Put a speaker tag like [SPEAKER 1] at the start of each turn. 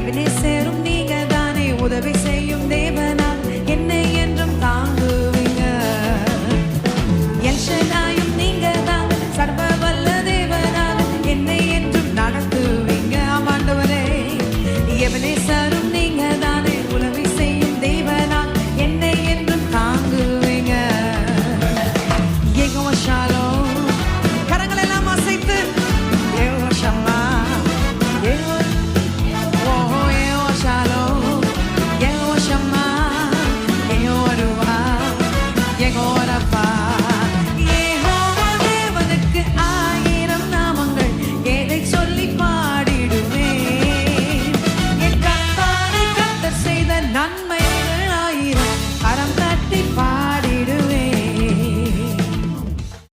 [SPEAKER 1] எபினேசரும் நீங்க தானே, உதவி செய்யும் தேவனால் என்னை என்றும் தாங்குவீங்க. எல்ஷடாயும் நீங்க தான், சர்வ வல்ல தேவனால் என்னை என்றும் நடத்துவீங்க. ஆமாண்டவரே, எபினேசரும் நீங்க தானே, உதவி செய்யும் தேவனால் என்னை என்றும் தாங்குவீங்க. யெகோவா ஷாலோம்